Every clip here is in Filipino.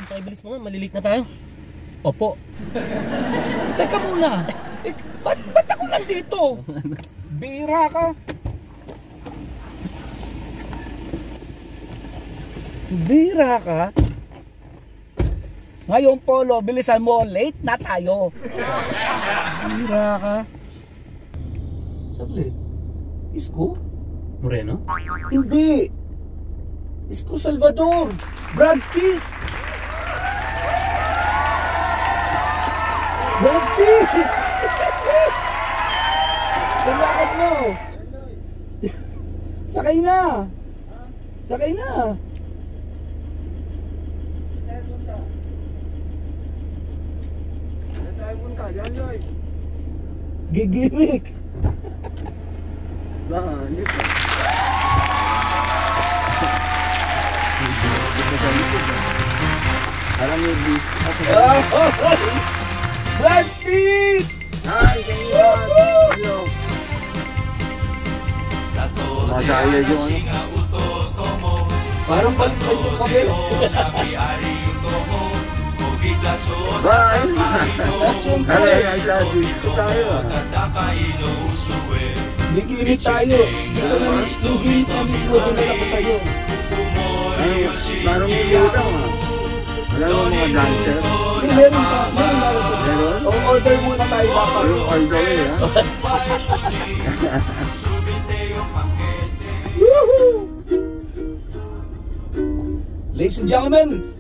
Lloyd, pakibilis mo nga, malilit na tayo. Opo. Teka muna. Ba't ako nandito? Bira ka. Bira ka. Ngayon, Polo, bilisan mo. Late na tayo. Bira ka. Sablit. Isko? Moreno? Hindi. Isko Salvador. Brad Pitt. Brad Pitt. Salamat mo. Sakay na. Sakay na. Gigimik. Hindi pa. Alam niyo, Brad Pitt! hi, hello. Masaya yun. Parang balik yung kabelo. Bye! Ay, I love you. Tayo Gigimik tayo. Yung gimik na mismo, dinala ko sa'yo. parang may lutang Wala mo mga dancer? Meron pa. Meron? Order muna tayo dapat. Yung order eh, ha? Ladies and gentlemen,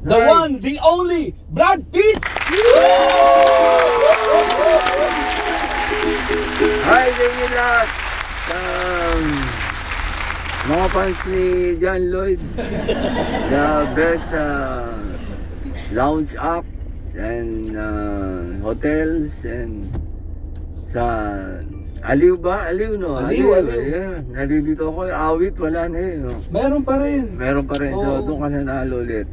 the one, the only, Brad Pitt! Hi, baby lahat! Mga fans ni John Lloyd, the best lounge app and hotels and sa Aliw ba? Aliw no? Aliw. Yeah. Nalilito ako, awit wala na eh. No? Meron pa rin. Meron pa rin, so doon ka nanalo ulit.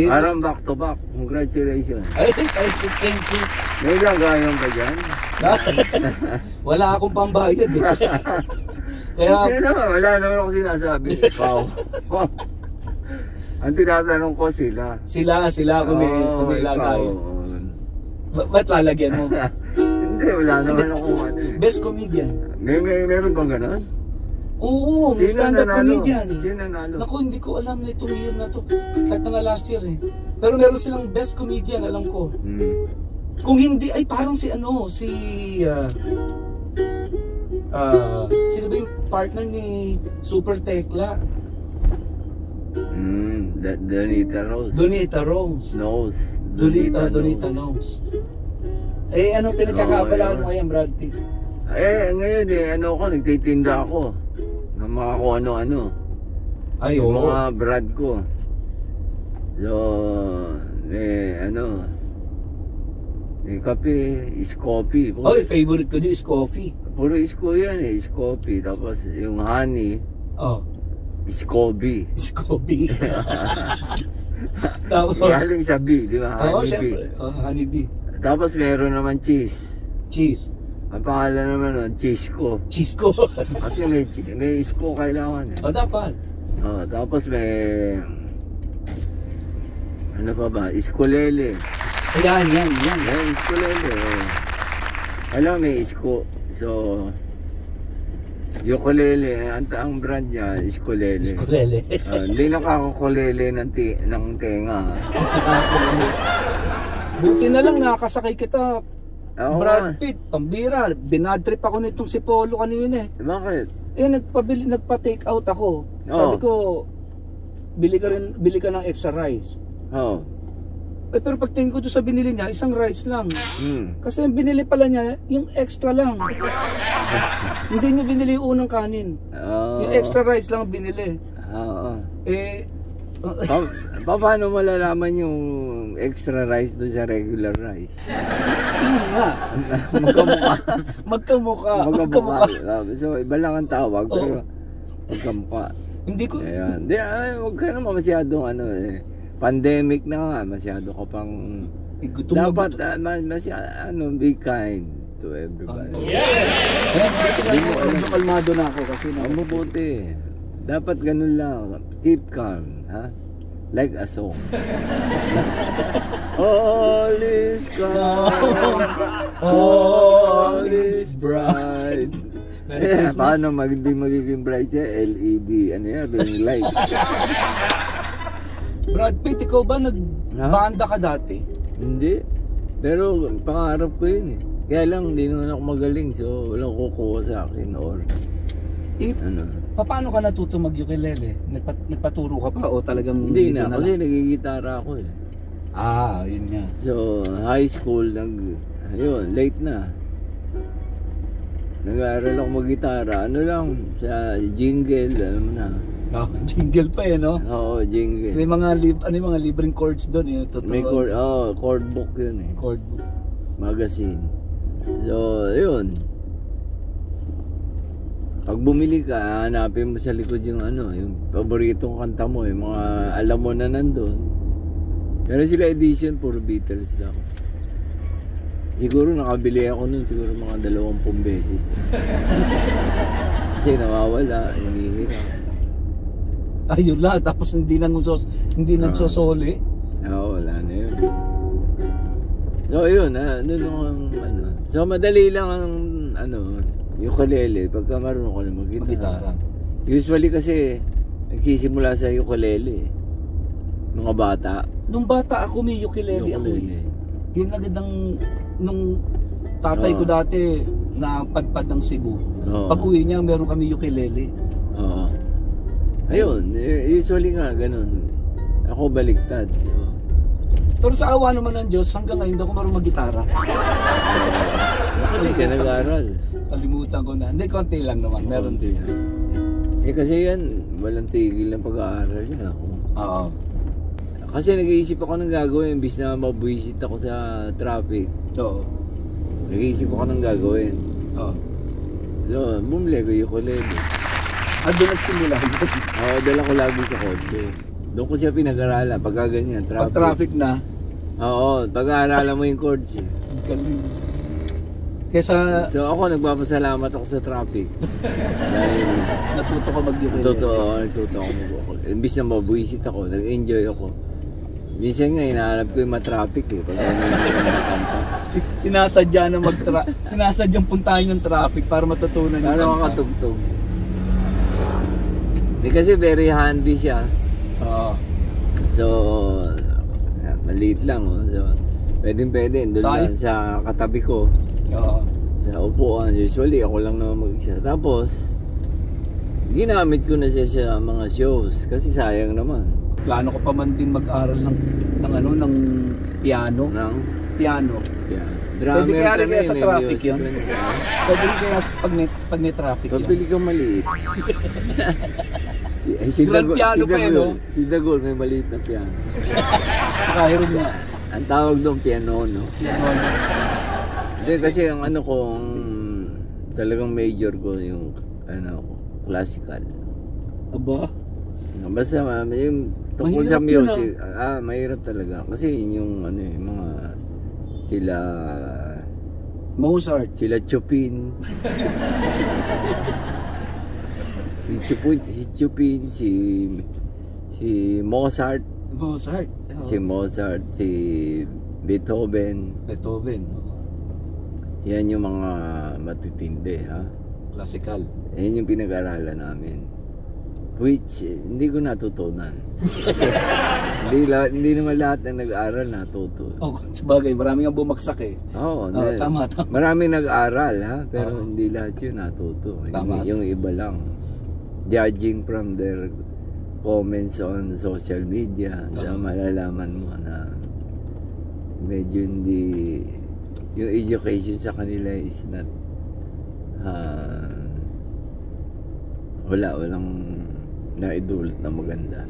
Parang back to back, congratulations. Ay, thank you. May lagayan ba dyan? Wala akong pambayad eh. Kaya hindi naman, wala naman ako sinasabi. Wow. Ang tinatanong ko sila. Sila kung may lagay. Ba't lalagyan mo? Hindi, wala naman ako ano eh. Best comedian. Meron bang gano'n? Oo, may stand-up comedian. Sino nanalo? Naku, hindi ko alam na itong year na to. Kahit na nga last year eh. Pero meron silang best comedian, alam ko. Kung hindi, ay parang si sino ba yung partner ni Super Tekla? Donita Rose. Donita Rose. Nose. Donita Nose. Eh, anong pinagkakabalaan mo ngayon, Brad Pitt? Ngayon nagtitinda ako ng mga kung ano-ano. Ay, yung mga brand ko. So, may kape, is coffee. Oy, favorite ko din is coffee. Puro isko yan eh, is coffee. Tapos yung honey, is coffee. Is coffee. Tapos, galing sa bee, di ba? Oo, Honey syempre. Honey bee. Tapos meron naman cheese. Cheese. Ang pangalan naman nun, Chisco. Chisco. Kasi may isko kailangan eh. Dapat. Tapos may ano pa ba? Iskolele. Yan. May iskolele. Alam, may isko. So, ukulele, ang brand niya, iskolele. Iskolele. Hindi nakakukulele ng tenga. Buti na lang nakakasakay kita. Brad nga. Pitt, pambira. Binadtrip ako nitong si Polo kanina eh. Bakit? Nagpa-take out ako. Sabi ko, bili ka ng extra rice. Pero pagtingin ko doon sa binili niya, isang rice lang. Kasi yung binili pala niya, yung extra lang. Hindi niya binili yung unang kanin. Yung extra rice lang binili. Paano malalaman yung extra rice doon sa regular rice? Magkamukha. So, iba lang ang tawag, pero magkamukha. Hindi ko... Huwag ka naman masyadong pandemic na nga, masyado ka pang... Dapat be kind to everybody. Kalmado na ako kasi mabuti. Dapat ganun lang. Keep calm, ha? like a song. All is calm, all is bright. Paano hindi magiging bright siya? LED, ano yan, yung lights. Brad Pitt, ikaw ba nagbanda ka dati? Hindi. Pero pangarap ko yun eh. Kaya lang, hindi naman ako magaling. So, walang kukuha sa akin or ano. Paano ka natuto mag-ukulele? Nagpaturo ka pa o talagang... Hindi na, kasi nagigitara ako eh. Yun nga. So, high school, ayun, late na. Nag-aaral ako mag-gitara. Ano lang, sa jingle, alam mo na. Jingle pa no? Oo, jingle. May mga mga libreng chords doon eh. May chord book yun eh. Chord book. Magazine. So, yun. Pag bumili ka, hanapin mo sa likod yung yung paboritong kanta mo, yung mga alam mo na nandun. Pero sila edition, puro Beatles lang. Siguro nakabili ako nun, siguro mga 20 beses. Kasi nawawala, hinihirap. Ayun lang, tapos hindi nagsosoli. Oo, wala na yun. So, yun, So, madali lang ang, ukulele, pagka marunong ko na mag-gitara. Usually kasi, nagsisimula sa ukulele. Mga bata. Nung bata ako, may ukulele ako eh. Yun agad nung tatay ko dati, na padpad ng Cebu. Pag uwi niya, meron kami ukulele. Oo. Ayun, usually nga, ganun. Ako baliktad. So. Pero sa awa naman ng Diyos, hanggang ngayon hindi ako marunong mag-gitara. Hindi ka nag-aaral. Kalimutan ko na. Hindi, konti lang naman. Meron din. Kasi yan, walang tigil ng pag-aaral yan ako. Oo. Kasi nag-iisip ako ng gagawin, imbis na mabuisit ako sa traffic. Oo. Nag-iisip ako ng gagawin. Oo. So, bumili ko yung ukulele. Doon nagsimula yun? Oo, dala ko lagi sa kotse. Doon ko siya pinag-aralan, pagka ganyan, traffic. Pag traffic na? Oo, pag-aaralan mo yung chords eh. Galing. Kesa... So ako, nagpapasalamat ako sa traffic. Dahil... Natuto ka mag-ukulele. Natuto ako mag-ukulele. Imbis na mabuisit ako, nag-enjoy ako. Minsan nga, hinahanap ko yung ma-traffic eh. Pag ano yung nakanta. Sinasadyang puntahan yung traffic para matutunan yung kanta. Para makatugtog. Kasi very handy siya. Oo. So, maliit lang. So, pwede. Doon lang sa katabi ko. Oo. Sa upuan. Usually, ako lang naman mag-isa. Tapos, ginamit ko na siya sa mga shows. Kasi sayang naman. Plano ko pa man din mag-aral ng piano. Ng? Piano. Yeah. Pwede kaya rin kaya sa traffic yun? Pwede rin kaya pag may traffic yun? Pabili kang maliit. Si Dagol may maliit na piano. Nakahirom na. Ang tawag doon piano, no? Hindi kasi ang talagang major ko yung classical. Aba? Basta yung tungkol sa music, mahirap talaga. Kasi yung mga sila Mozart, sila Chopin. si Chopin, si Mozart. Si Mozart, si Beethoven. Yan yung mga matitindi, ha? Classical. Yan yung pinag-aralan namin. Which, hindi ko natutunan. Kasi, hindi naman lahat na nag-aaral natuto. Sabagay, marami nga bumagsak eh. Oo, tama. Maraming nag-aaral, ha? Pero hindi lahat yun natuto. Tama. Yung iba lang. Judging from their comments on social media, malalaman mo na medyo hindi, yung education sa kanila is not, walang naidulot na maganda.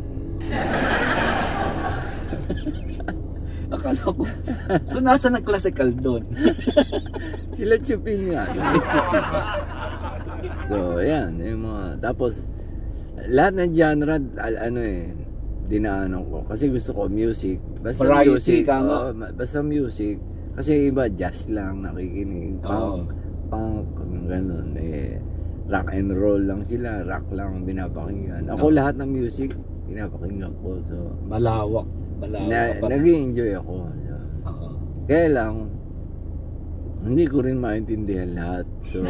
Akala ko. So nasa ng classical doon? Sila Chopin nga. So ayan, yung mga, tapos lahat ng genre dinaanan ko kasi gusto ko music. Basta variety music, ka nga. Basta music. Kasi iba jazz lang nakikinig, punk, ganun rock and roll lang sila, rock lang binapakinggan. Ako lahat ng music pinapakinggan ko. So, Malawak nag-i-enjoy ako. So, kaya lang, hindi ko rin maintindihan lahat. So,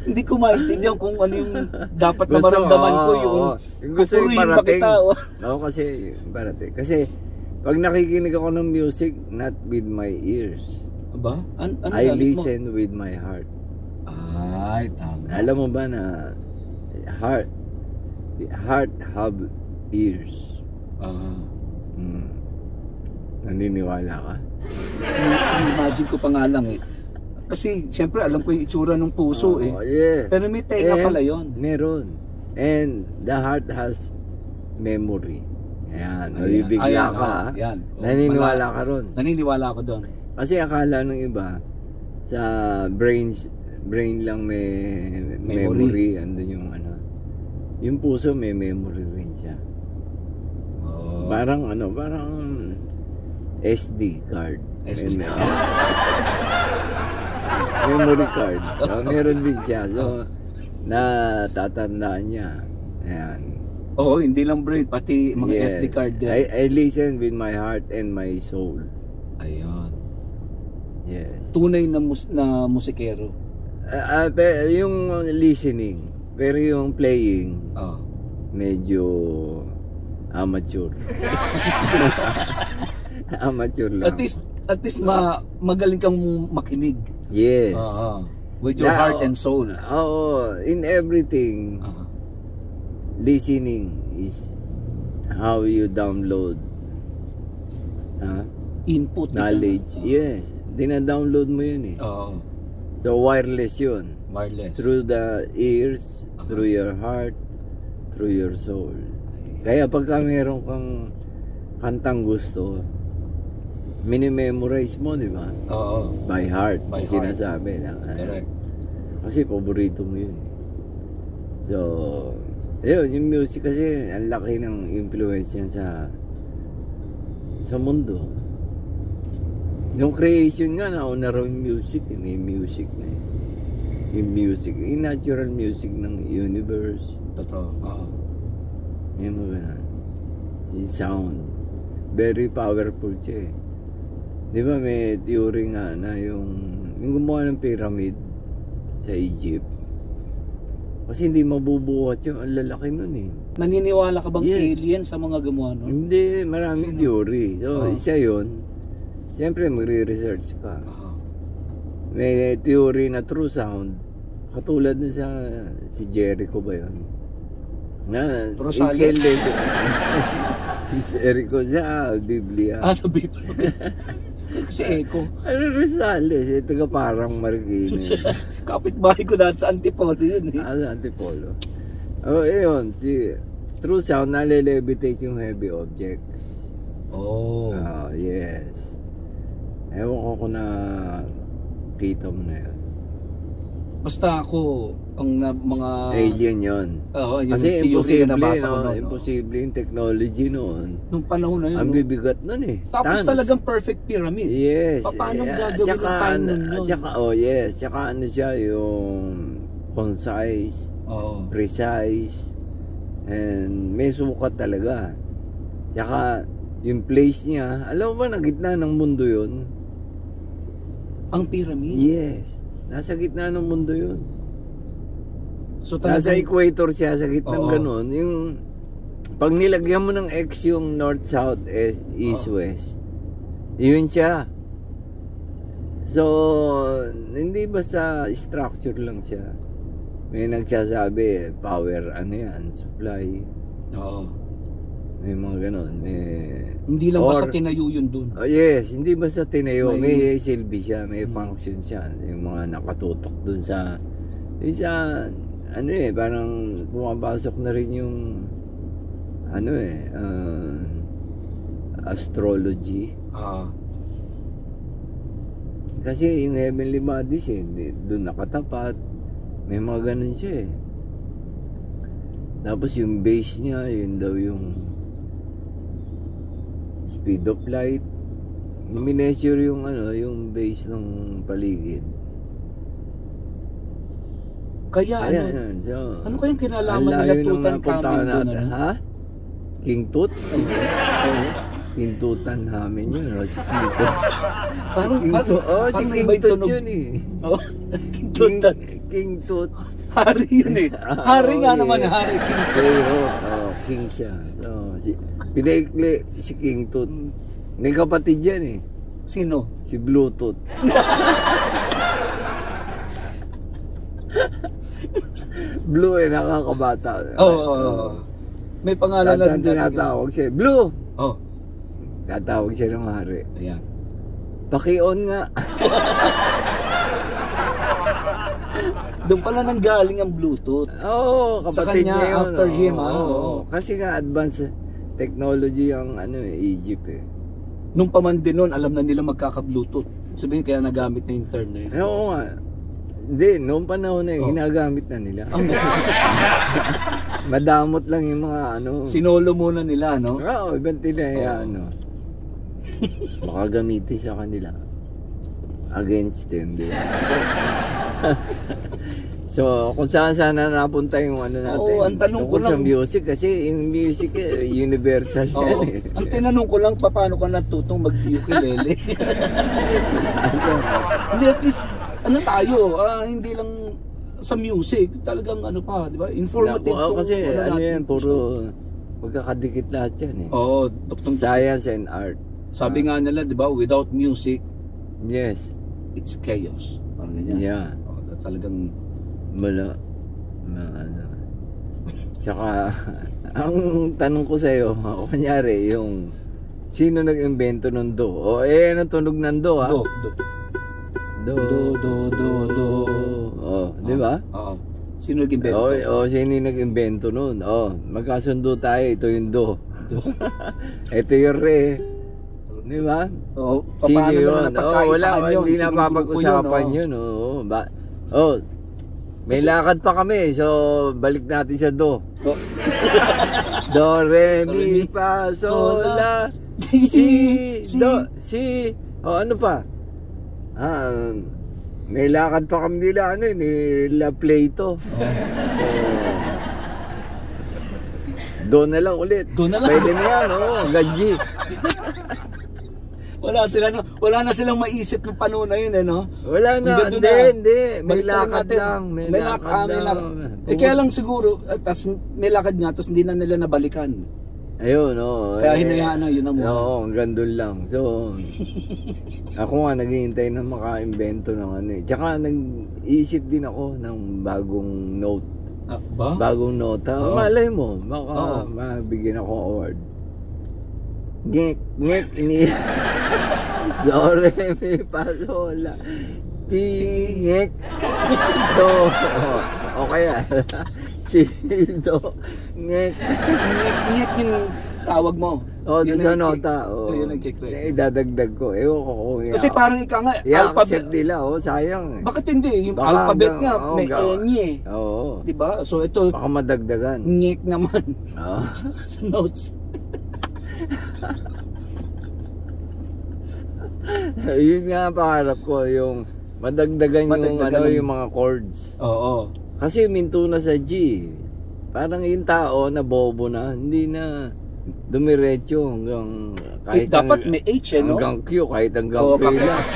hindi ko maintindihan kung ano yung dapat na maramdaman ko, yung gusto yung parating. Oo, kasi parating. Kasi pag nakikinig ako ng music, not with my ears. Aba? I listen with my heart. Ay, tama. Alam mo ba na heart have ears? Naniniwala ka? Imagine ko pa nga lang eh. Kasi siyempre alam ko yung itsura ng puso Yes. Pero may tenga pala yun. Meron. And the heart has memory. Ayan. Bibigla ka. Yan. Naniniwala ka ron. Naniniwala ako doon. Kasi akala ng iba sa brain lang may memory. Andun yung ano. Yung puso may memory rin siya. Parang SD card. Memory card. Meron din siya. So, natatandaan niya. Ayan. Oo, hindi lang brain, pati mga SD card din. I listen with my heart and my soul. Ayun. Yes. Tunay na musikero. Yung listening, pero yung playing, medyo amateur. Amateur lang. At least magaling kang makinig. Yes. With your heart and soul. In everything, listening is how you download input knowledge. Yes. Dina-download mo yun eh. So wireless yun. Wireless. Through the ears, through your heart, through your soul. Kaya pagka meron kang kantang gusto, minimemorize mo, di ba? By heart. By sinasabi. Correct. Kasi paborito mo yun. So, yun, yung music kasi ang laki ng influence yan sa mundo. Yung creation nga, nauna raw yung music. May music na eh. Yung music, yung natural music ng universe. Totoo. Yung mga ganun. Yung sound. Very powerful siya eh. Di ba may theory nga na yung gumawa ng pyramid sa Egypt. Kasi hindi mabubuhat yung ang lalaki nun eh. Naniniwala ka bang alien sa mga gumawa nun? Hindi, maraming theory. So, isa yun. Siyempre, magre-research ka. May theory na true sound. Katulad nun si Jericho ba yun? Na, Rosales? Si Jericho sa Biblia. Sa Biblia. Kasi Echo. Rosales, ito ka parang Marikina. Kapitbahay ko dahil sa Antipolo yun eh. Sa Antipolo. Yun. Si true sound, nalelevitate yung heavy objects. Yes. Ewan ko kung na kita mo na yun. Basta ako, ang mga alien yun. Kasi imposible, imposible yung technology noon. Nung panahon na yun. Ang bibigat nun eh. Tapos talagang perfect pyramid. Yes. Paano gagawin yung time nun yun? Tsaka ano siya, yung concise, precise, and may sukat talaga. Tsaka yung place niya, alam mo ba na gitna ng mundo yun? Ang pyramid? Yes. Nasa gitna ng mundo yun. So, nasa equator siya, sa gitna ng ganun. Yung, pag nilagyan mo ng X yung north, south, east, west, yun siya. So, hindi basta structure lang siya. May nagsasabi, power, ano yan, supply. May mga ganon. Hindi lang basta tinayo yun dun. Yes, hindi basta tinayo. May silbi siya, may function siya. Yung mga nakatutok dun sa ano eh, parang pumapasok na rin yung ano eh, astrology. Kasi yung heavenly bodies eh, dun nakatapat. May mga ganun siya eh. Tapos yung base niya, yun daw yung speed of light. Mineasure yung ano, yung base ng paligid. Kaya ano? Yun. So, Ano kayang kinalaman nila Tutankhamen doon? Ha? King Tut? King Tutankhamen yun. Si King Tut. Si King Tut yun eh. King Tut. King Tut. Hari yun eh. Hari nga naman, Hari King Tut. King siya. So, pinaikli si King Tut. May kapatid yan eh. Sino? Si Bluetooth. Blue eh, nakakabata. Oo. May pangalan na rin. Tinatawag siya. Blue! Oh. Tatawag siya ng hari. Ayan. Paki-on nga. Doon pala nang galing ang Bluetooth. Oo, Sa kapatid kanya, niya yun. after him, Kasi nga advanced technology ang Egypt eh. Nung paman din nun, alam na nila magkaka-Bluetooth. Sabihin kaya nagamit na yung term na yun. Oo nga. Hindi, noong panahon na yun, ginagamit na nila. Madamot lang yung mga Sinolo muna nila, no? Oo, ibang tinaya, baka gamitin sa kanila. Against them, di ba? So, kung saan napunta yung natin. Oo, ang tanong ko lang. Sa music, kasi yung music universal yan eh. Ang tinanong ko lang, paano ka natutong mag-ukulele? Hindi, at least, tayo, hindi lang sa music, talagang di ba? Informative to. Kasi yan, puro magkakadikit lahat yan eh. Oo, Science and art. Sabi nga nila, di ba, without music, yes, it's chaos. Parang ganyan. Yeah. Talagang Tsaka ang tanong ko sa'yo, kunyari yung sino nag-invento ng do? Anong tunog ng do ha? Do. Di ba? Oo. Sino nag-invento? Sino yung nag-invento nun? Magkasundo tayo, ito yung do. Ito yung re. Di ba? Sino yun? Hindi na papag-usapan yun. May lakad pa kami, so balik natin sa do. Do, re, mi, fa, sol, la, si, do, si, ano pa? May lakad pa kami nila, nila Plato. Do na lang ulit. Pwede na yan, gaji. Wala na silang maisip ng panahon na yun no? Wala na, hindi. May lakad lang. May lakad lang. Kaya lang siguro, tas may lakad nga, tas hindi na nila nabalikan. Ayun, Kaya hinayaan na, yun na muna. Oo, gandun lang. So, ako nga naghihintay na maka-invento ng Tsaka nag-iisip din ako ng bagong note. Ba? Bagong nota. Malay mo, baka mabigyan ako award. Ngek, do, re, mi, fa, sol, la, ti, ngek, do, o kaya, si, do, ngek, yung tawag mo. Doon sa nota, yun nag-correct. Idadagdag ko, ewan ko. Kasi parang ikaw nga, alphabet nila, sayang. Bakit hindi? Yung alphabet nga, may enye. Oo. Diba? So ito, baka madagdagan. ngek naman. Sa notes. Yun nga pangarap ko, yung madagdagan yung mga chords. Oo. Kasi minto na sa G. Parang yung tao na bobo na, hindi na dumiretso hanggang kahit dapat may H no? Hanggang Q, kahit hanggang P lang.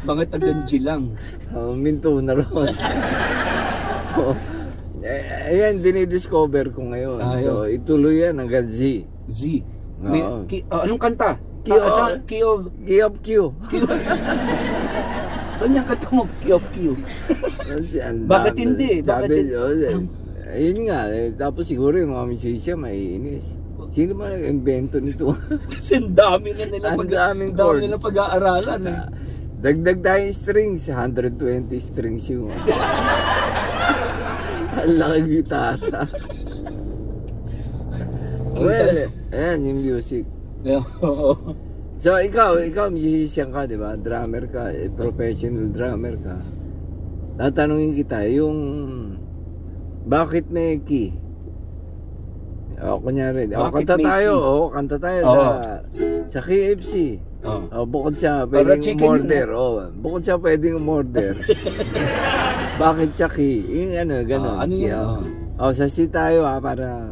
Bakit hanggang G lang? Minto na ron. So, ayan, dinidiscover ko ngayon. So, ituloy yan hanggang Z. Z. Anong kanta? Key of Q. Saan yung kanta mo? Key of Q. Bakit hindi? Ayun nga, tapos siguro yung mga musician may inis. Sino ba nag-invento nito? Kasi ang dami na nila pag-aaralan Dagdag tayong strings, 120 strings yung ang laki gitara. Well, ayan yung music. So ikaw musician ka, di ba? Drummer ka, professional drummer ka. Tatanungin kita, yung bakit may key? Kunyari, kanta tayo sa KFC. Bukod sa pwedeng umorder. Bukod sa pwedeng umorder. Bakit sa key? Yung ano, gano'n. Ano yun? Sa C tayo para,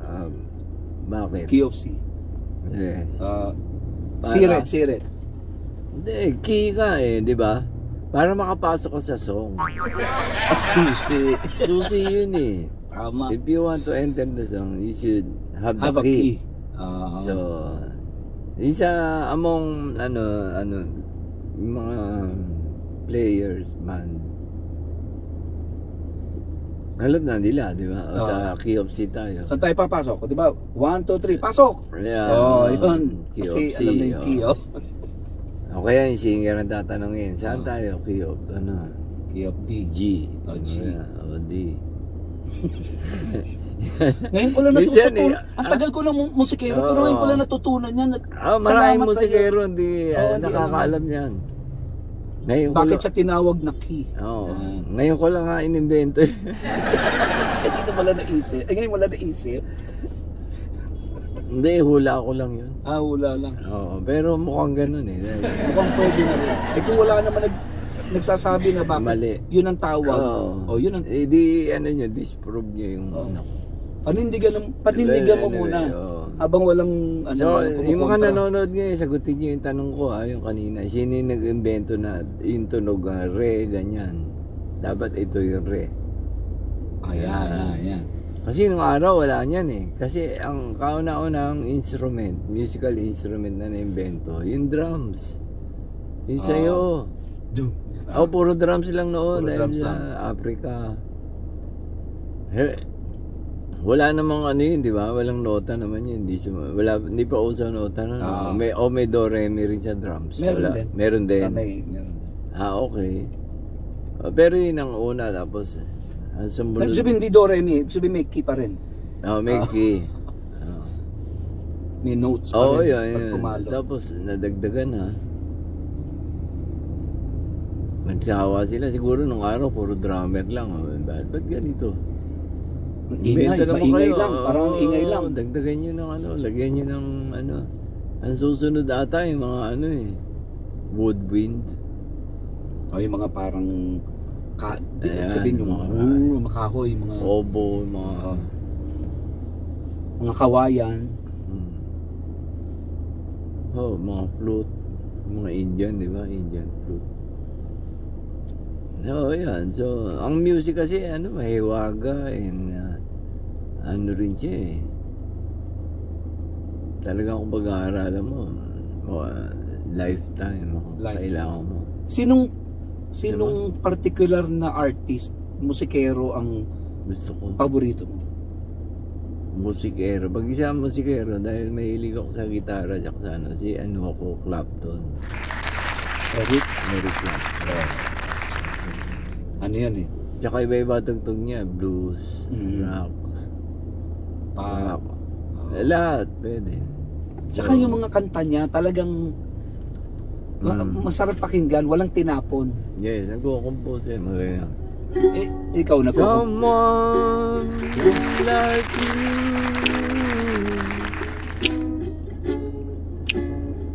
bakit? Key of C. Yes. Siret. Hindi, key ka di ba? Para makapasok ka sa song. Susi. Susi yun Tama. If you want to enter the song, you should have the a key. So, isa among yung mga players man, alam na nila, di ba? Sa key of C tayo. Saan tayo papasok? Di ba? 1, 2, 3, pasok! Yeah, yun. Key Kasi of C, alam na yung key, O kaya yung singer ang tatanungin, saan tayo? Key of, Key of D. G. G. D. Ngayon ko lang natutunan. Ang tagal ko ng musikero, pero ngayon ko lang natutunan yan. Maraming musikero, hindi nakakaalam yan. Bakit siya tinawag na key? Ngayon ko lang nga inimbento. Hindi ko wala naisip. Ngayon wala naisip. Hindi, hula ko lang yun. Hula lang. Pero mukhang ganun Mukhang pwede na rin. Kung wala naman nagsasabi na bakit mali. Yun ang tawag. Yun ang... disprove niya yung panindigan mo muna. Habang walang yung mga nanonood ngayon, sagutin niyo yung tanong ko yung kanina. Sino yung nag-invento na yung tunog re, ganyan. Dapat ito yung re. Ayan. Kasi nung araw wala niyan Kasi ang kauna-unang instrument, musical instrument na na-invento, yung drums. Yung sa'yo. Puro drums lang noon dahil sa Africa. Wala namang di ba? Walang nota naman yun. Hindi pa uso nota na. May do, re, mi rin sa drums. Meron din. Okay. Pero yun ang una, tapos ang sumunod. Sabihin hindi do, re, mi. Sabihin may key pa rin. May key. May notes pa rin. Yun. Tapos nadagdagan nagsawa sila siguro nung araw, puro drummer lang. Ba't ganito? Ingay lang, parang ingay lang. Dagdagan nyo ng lagyan nyo ng ang susunod ata yung mga woodwind. Yung mga parang sabihin yung mga kahoy, mga obo, mga kawayan. Mga flute, mga Indian, di ba? Indian flute. Yan. So, ang music kasi, mahiwaga and rin siya Talagang kung pag-aaralan mo, lifetime kailangan mo. Sinong particular na artist, musikero ang gusto ko? Paborito mo? Musikero. Pag isa musikero, dahil mahilig ako sa gitara, si Clapton. Eric Clapton. Ano yan Tsaka iba-iba tugtog niya, blues, rock, pop, lahat pwede. Tsaka yung mga kanta niya talagang masarap pakinggan, walang tinapon. Yes, nagko-compose magaya. Ikaw nagko-compose. Someone like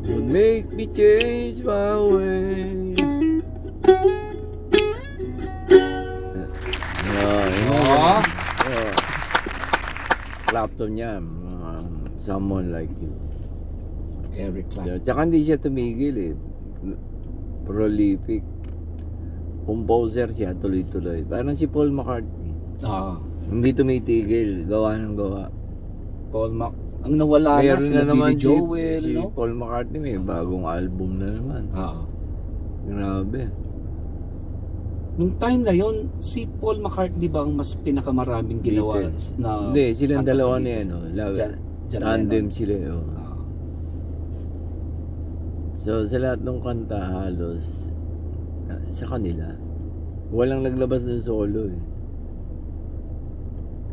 you would make me change my way. Clapton niya, Someone Like You. Eric Clapton. Tsaka hindi siya tumigil Prolific composer siya, tuloy-tuloy. Parang si Paul McCartney. Hindi tumitigil, gawa ng gawa. Ang nawala meron na naman Joel, si Paul McCartney, may bagong album na naman. Grabe. Nung time na yon, si Paul McCartney ba ang mas pinakamaraming ginawa na hindi, silang dalawa niya tandem sila So sa lahat ng kanta halos sa kanila walang naglabas ng solo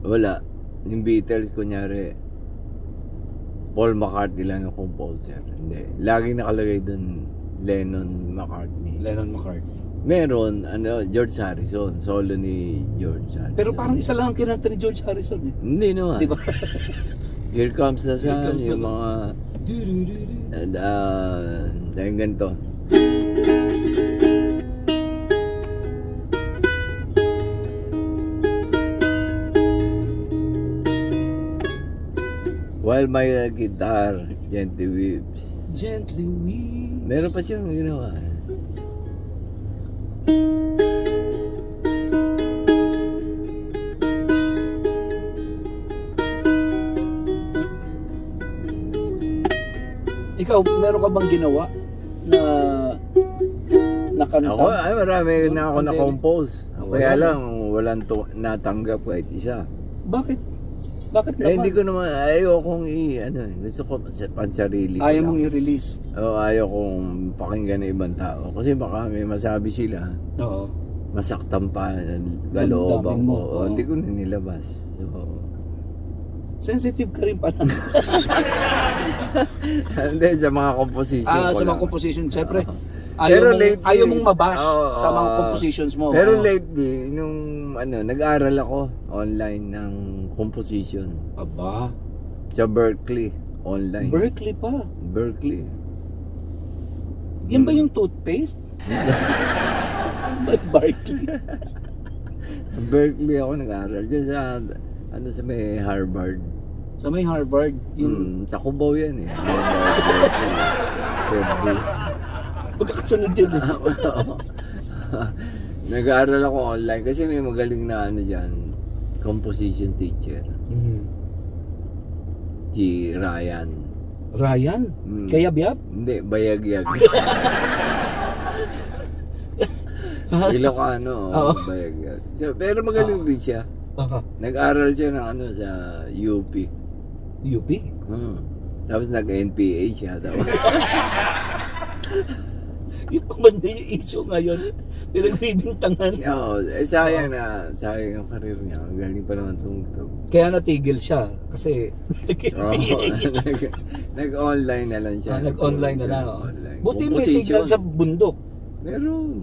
wala. Yung Beatles kunyari Paul McCartney lang ang composer, hindi, laging nakalagay dun Lennon McCartney. Meron, George Harrison, solo ni George Harrison. Pero parang isa lang ang kinanta ni George Harrison Hindi naman. Diba? Here Comes the Sun, yung mga dahil ganito. While my guitar gently weeps. Gently weeps. Meron pa siyang ginawa. Ikaw, meron ka bang ginawa na kanta? Ako, marami na ako na-compose. Kaya lang, walang natanggap kahit isa. Bakit? Bakit naman? Hindi ko naman, ayaw kong gusto ko pansarili. Ayaw mong i-release? Oo, ayaw kong pakinggan ng ibang tao. Kasi baka may masabi sila. Oo. Masaktan pa, galooban ko. Hindi ko na nilabas. So, sensitive ka rin pala. Hindi, sa mga composition ko sa mga lang. composition, siyempre. Ayaw mong mabash sa mga compositions mo. Pero lately, nung nag-aral ako online ng composition. Aba. Sa Berkeley, online. Berkeley pa? Berkeley. Yan ba yung toothpaste? Berkeley. Berkeley ako nag-aral. Diyan sa may Harvard. Sa may Harvard? Sa Cubao yan eh. Magkakasunod yun eh. Nag-aaral ako online kasi may magaling na dyan, composition teacher. Si Ryan. Ryan? Kaya biyab? Hindi, Bayagyag. Ilocano, Bayagyag. Pero magaling din siya. Nag-aral siya ng sa UP. UP? Tapos nag-NPA siya. Yung pamanda yung issue ngayon. Pinagbibintangan. Oo, sayang yung karir niya. Galing pa naman tungtog. Kaya natigil siya. Kasi nag-online na lang siya. Nag-online na lang. Buti may signal sa bundok. Meron,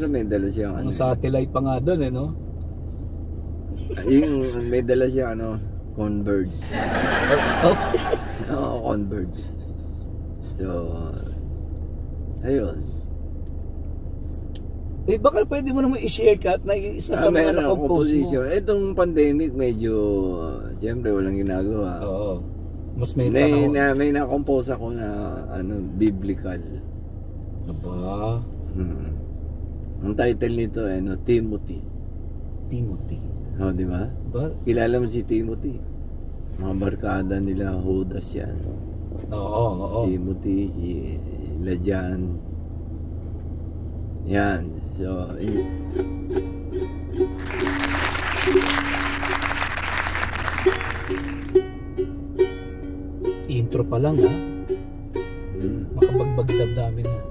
may dala siya. Ang satellite pa nga doon no? Yung may dala siya Converge. Oo, Converge. So, ayun. Baka pwede mo naman i-share ka at na isa sa mga na-compose mo. Itong pandemic medyo, siyempre walang ginagawa. Oo. Mas may may na-compose ako na biblical. Aba. Ang title nito Timothy. Timothy. Oh, di ba? Kilala mo si Timothy? Mga barkada nila, Judas yan. Oo. Si Timothy, si Lajan. Yan. So, intro pa lang makabagbag damdamin na.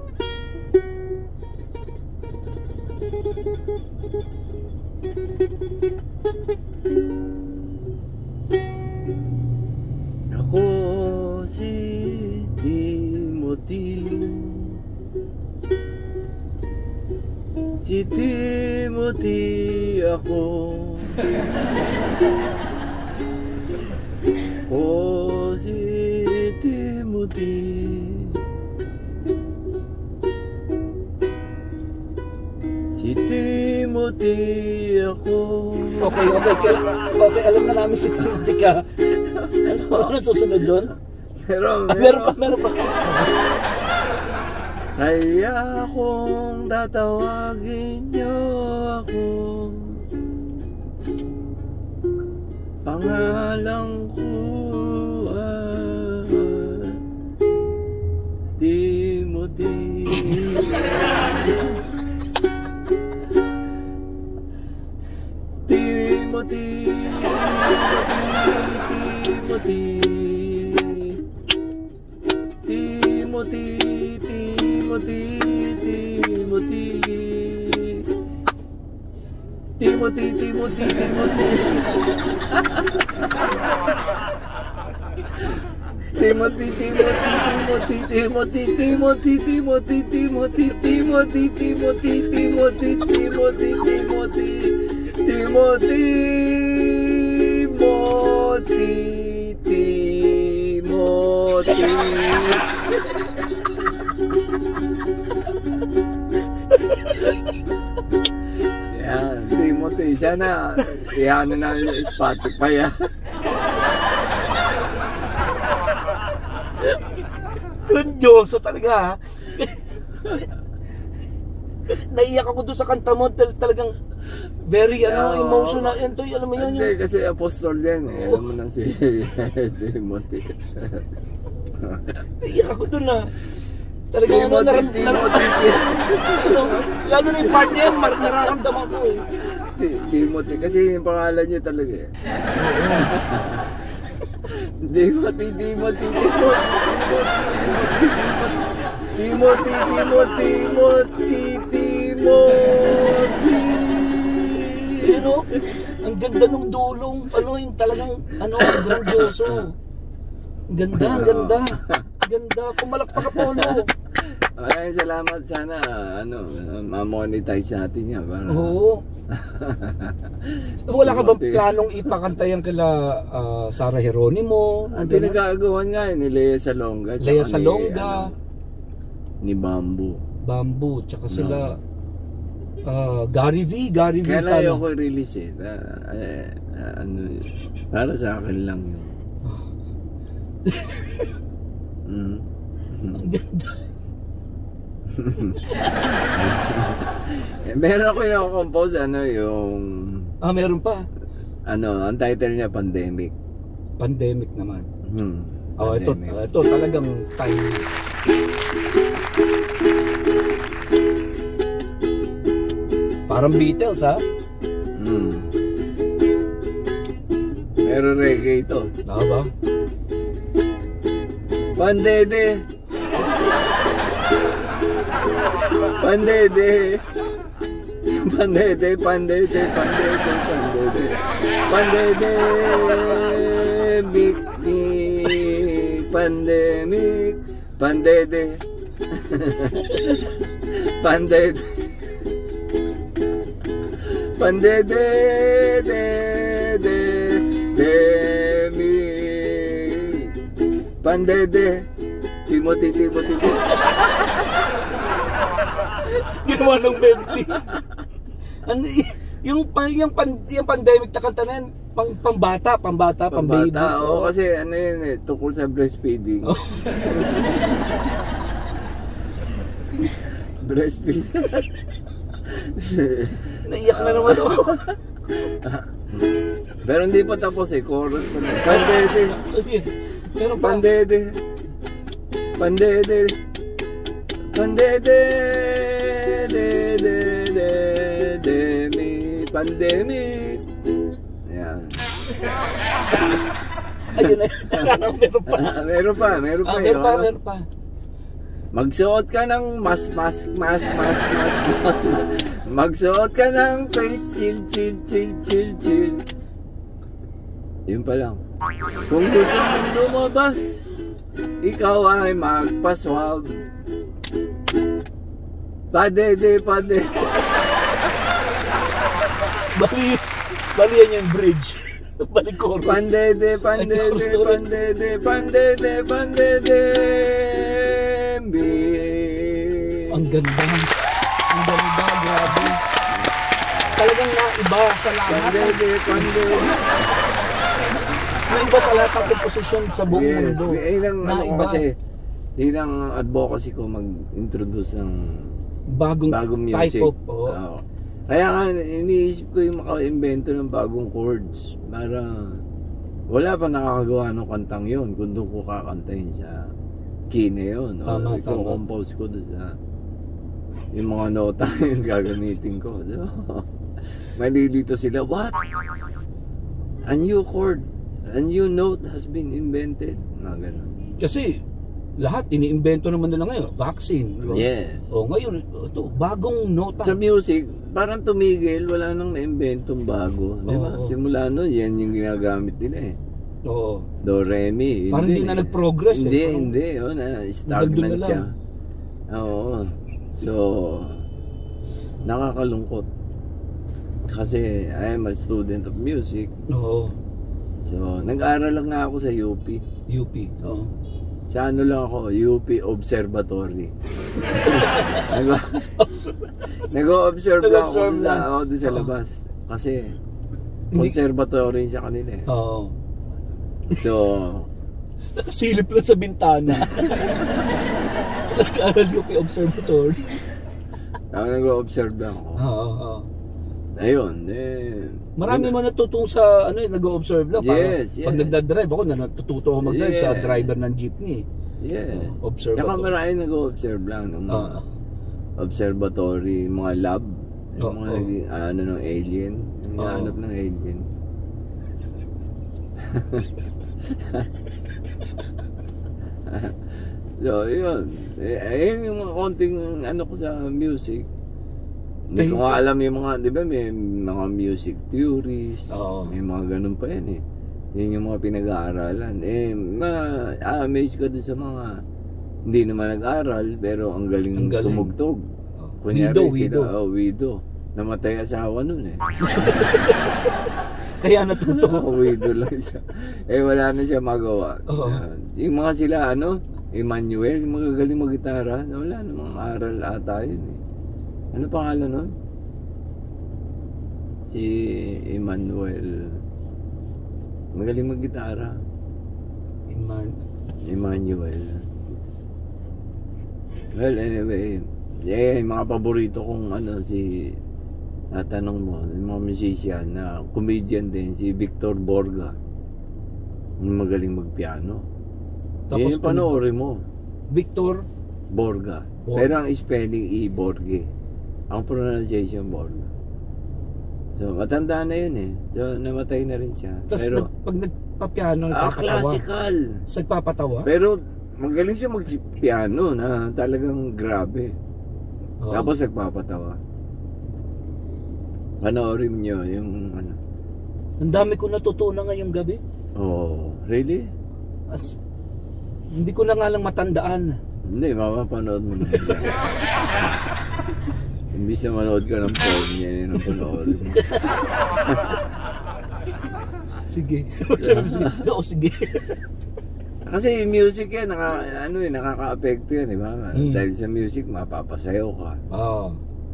Ako si Timothy. Si Timothy ako. Oh, si Timothy. Si Timothy ako. Okay, alam na namin si Timothy ka. Ano susunod doon? Meron pa. Kaya kung tatawagin niyo ako, pangalan ko Timothy. Yan, Timothy. Sana, iyan na yung Spotify. Grandioso talaga ha. Naiyak ako doon sa kanta mo, talagang very emotional. Yan to, alam mo yun. Hindi, kasi apostol yan eh. Alam mo na si Timothy. Naiyak ako doon na. Talagang lalo na yung part niya yan, nararamdaman ko eh. Timothy, kasi yung pangalan niya talaga eh. Timothy. Pero, ang ganda ng dulong, yung talagang, grandioso. Ganda. Pumalakpak ka, Polo. Maraming salamat. Sana, ma-monetize natin yan. Oo. Wala ka bang planong ipakanta yan kila Sarah Geronimo? Ang pinagagawan nga ni Lea Salonga. Ni Bamboo. Tsaka sila Gary V. Kaya na ayoko release para sa akin lang yun. Ang ganda. Meron ako yung compose yung meron pa. Ang title niya Pandemic naman. Pandemic. Ito talagang time. Parang Beatles ha. Meron reggae ito. Ba? Pandede. Pandemic. Pandede. Timothy. Ginawa ng 20. Yung pandemic na kanta na yan, pambata, pambaby. Oo, kasi yun tungkol sa breastfeeding. Breastfeeding. Naiyak na naman ako. Pero hindi pa tapos chorus pa na. Pandede. Pandemic. Ayan. Ayun na. Meron pa. Meron pa. Magsuot ka ng mask. Magsuot ka ng face chill. Yun pa lang. Kung gusto mong lumabas, ikaw ay magpaswab. Padede. Bali yan yung bridge. Balik chorus. Pandede. Ang ganda, grabe. Talagang naiba sa lahat. Pandede. Naiba sa lahat ng composition sa buong mundo. Naiba. Kasi, yun ang advocacy ko mag-introduce ng bagong music. Type of, Kaya nga, iniisip ko yung maka-invento ng bagong chords. Para wala pa nakakagawa ng kantang yun kung doon ko kakantahin sa key na yun. Tama. Compose ko doon sa yung mga nota yung gagamitin ko. So, malilito sila, what? A new chord, a new note has been invented. Mga ganun. Kasi lahat iniimbento naman nila ngayon, vaccine. Diba? Yes. Ngayon, ito, bagong nota. Sa music, parang tumigil, wala nang na-inventong bago. Diba? Simula nun, yan yung ginagamit nila eh. Oo. Do, re, mi. Parang hindi na nag-progress Hindi. Stagnant siya. Oo. So, nakakalungkot. Kasi, I am a student of music. Oo. So, nag-aral lang nga ako sa UP. Oo. Sa ano lang ako, UP Observatory. Nag-o-observe lang ako doon sa labas. Kasi, conservatory sa kanila eh. Oo. So, Nakasilip lang sa bintana. Sa nag-aaral UP Observatory. Ako nag-observe lang ako. Oo. Ayun, marami mo natututo sa nag-observe lang. Yes. Pag nagdadrive ako, natututo ako mag-drive sa driver ng jeepney. Yes. Observatory. Saka marami nag-observe lang ng mga observatory, mga lab, yung mga ng alien, yung hanap ng alien. So, yun. Ayun yung mga konting ko sa music. Hindi ko alam yung mga, di ba, may mga music theories. May mga ganun pa yan eh. Yun yung mga pinag-aaralan. Ma-amaze ka dun sa mga hindi naman nag-aral, pero ang galing tumugtog. Widow. Namatay asawa nun eh. Kaya natuto. Widow lang siya. Wala na siya magawa. Yung mga sila, Emmanuel, yung magagaling mag-gitara, wala namang aral ata yun eh. Ano pangalan nun? Si Emmanuel. Magaling mag-gitara. Emmanuel. Well, anyway. Yung mga paborito kong natanong mo, yung mga musician na comedian din, si Victor Borga. Yung magaling mag-piano. Tapos yung panoorin mo. Victor Borga. Pero ang spelling Borge. Ang pronunciation Borga. So, matanda na yun eh. So, namatay na rin siya. Tapos pag nagpa-piano, classical. Nagpapatawa? Pero magaling siya mag-piano na talagang grabe. Tapos nagpapatawa. Panoorin nyo yung Ang dami ko natutunan ngayong gabi. Really? Hindi ko na nga lang matandaan. Hindi, mapapanood mo na. Imbis na manood ka ng porn, yan ang panoorin mo. Sige. Sige. Kasi music yan, nakaka-apekto yan, di ba? Dahil sa music, mapapasayaw ka.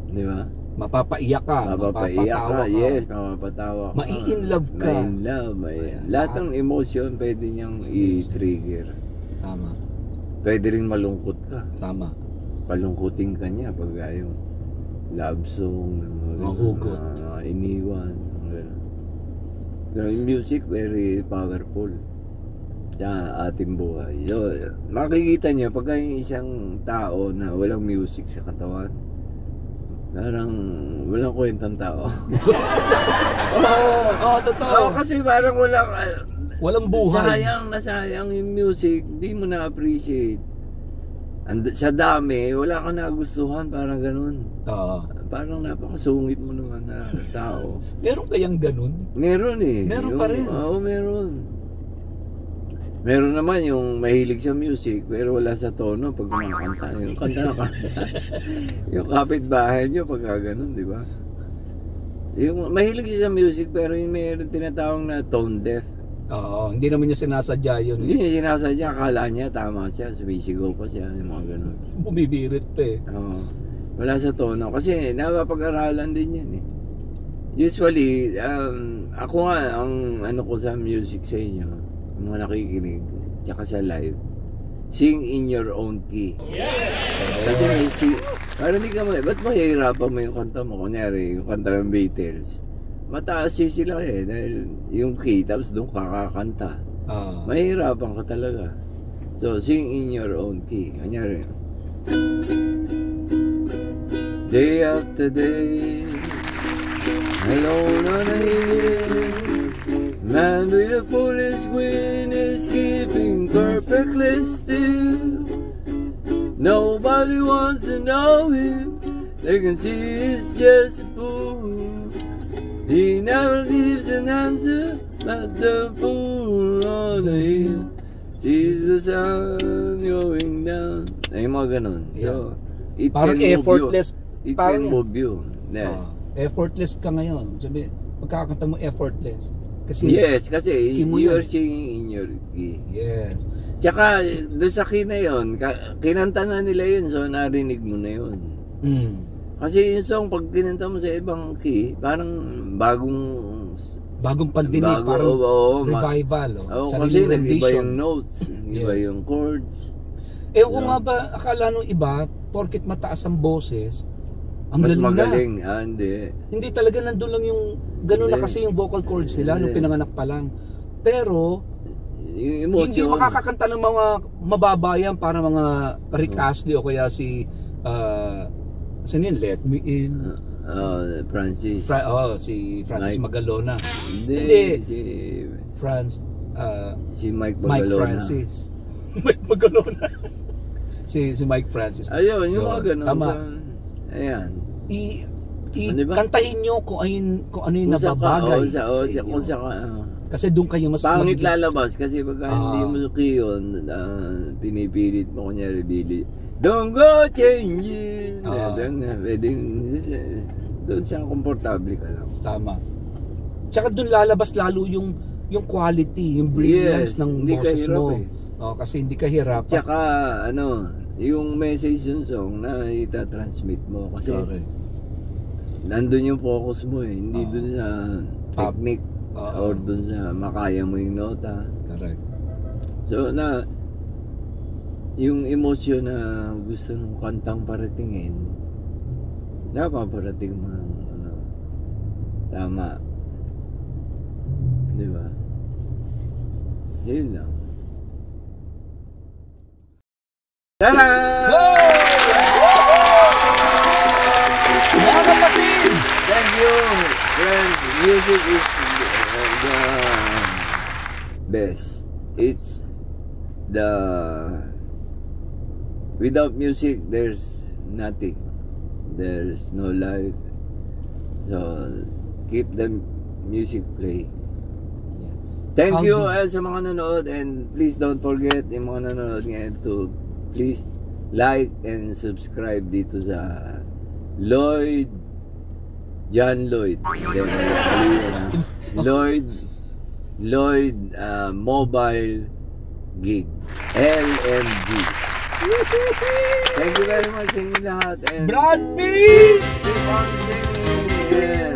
Di ba? Mapapaiyak ka. Mapapaiyak ka, yes, mapapatawa ka. Mai-inlove ka. Ma-inlove. Lahat ng emotion pwede niyang i-trigger. Tama. Pwede rin malungkot ka. Tama. Palungkutin ka niya pag yung love song, mahugot, iniwan, gano'n. So, yung music very powerful sa ating buhay. So, makikita niyo pagka yung isang tao na walang music sa katawan, parang walang kwentang tao. Totoo. Kasi parang walang buhay. Nasayang yung music, di mo na-appreciate. Sa dami, wala ka nagustuhan, parang ganun. Parang napakasungit mo naman na tao. Meron kayang ganun? Meron eh. Meron pa rin? Oo, meron. Meron naman yung mahilig sa music, pero wala sa tono pag kumakanta. Yung kanta na kanta. Yung kapitbahay nyo pagka ganun, di ba? Yung mahilig siya sa music, pero yung mayroon tinatawag na tone deaf. Hindi naman niya sinasadya yun. Hindi niya sinasadya, akala niya tama siya, sumisigaw pa siya, yung mga ganun. Bumibirit pa eh. Wala sa tono, kasi napapag-aralan din yan eh. Usually, ako nga, ang ko sa music sa inyo, mga nakikinig, tsaka sa live, sing in your own key. Kasi parang hindi ka ba't mahihirapan mo yung kanta mo? Kunyari, yung kanta ng Beatles. Mataas sila eh, dahil yung key, tapos doon kakakanta. Mahirapan ka talaga. So, sing in your own key. Kunyari, day after day, alone on a hill, man with a foolish grin is keeping perfectly still. Nobody wants to know him, they can see he's just a fool. He never gives an answer, but the fool on the hill sees the sun going down. Ay, mga ganun. So, parang effortless. It can move you. Effortless ka ngayon. Sabi, pagkakanta mo effortless. Kasi yes, kasi you are singing in your key. Yes. Tsaka, doon sa key na yun, kinanta na nila yun, so narinig mo na yun. Kasi yung song, pag kinanta mo sa ibang key, parang bagong bagong pandemic, parang revival. Kasi nag-iba yung notes, iba yung chords. Kung nga ba, akala nung iba, porket mataas ang boses, ang mas galing magaling. na. Hindi talaga nandun lang yung, ganun na kasi yung vocal cords nila nung pinanganak pa lang. Pero, hindi makakakanta ng mga mababayan para mga Rick Astley o kaya si sino yun? Let Me In. Francis. Si Francis Magalona. Hindi. Si Mike Magalona. Mike Francis. Mike Magalona. si Mike Francis. Ayun, yung mga ganun. Tama. Ayan. Kantahin nyo kung ano yung nababagay sa inyo. Kasi doon kayo mas pangit lalabas kasi pagka hindi mo yun, pinipilit mo kunyari Billy. Don't go changing. Doon siya komportable ka lang. Tama. Tsaka doon lalabas lalo yung quality, yung brilliance ng boses mo. Kasi hindi ka hirap. Tsaka yung message yung song na itatransmit mo kasi nandun yung focus mo hindi dun sa technique or dun sa makaya mo yung nota. Correct. So yung emosyon na gusto ng kantang paratingin, napaparating mo ng tama. Di ba? Yun lang. Tara! Mga kapatid! Thank you, friends. Music is the best. It's without music, there's nothing. There's no life. So, keep the music playing. Thank you sa mga nanood, and please don't forget yung mga nanood ngayon to please like and subscribe dito sa John Lloyd Mobile Gig LMG. Thank you very much sa inyo lahat, and Brad Pitt! keep on singing.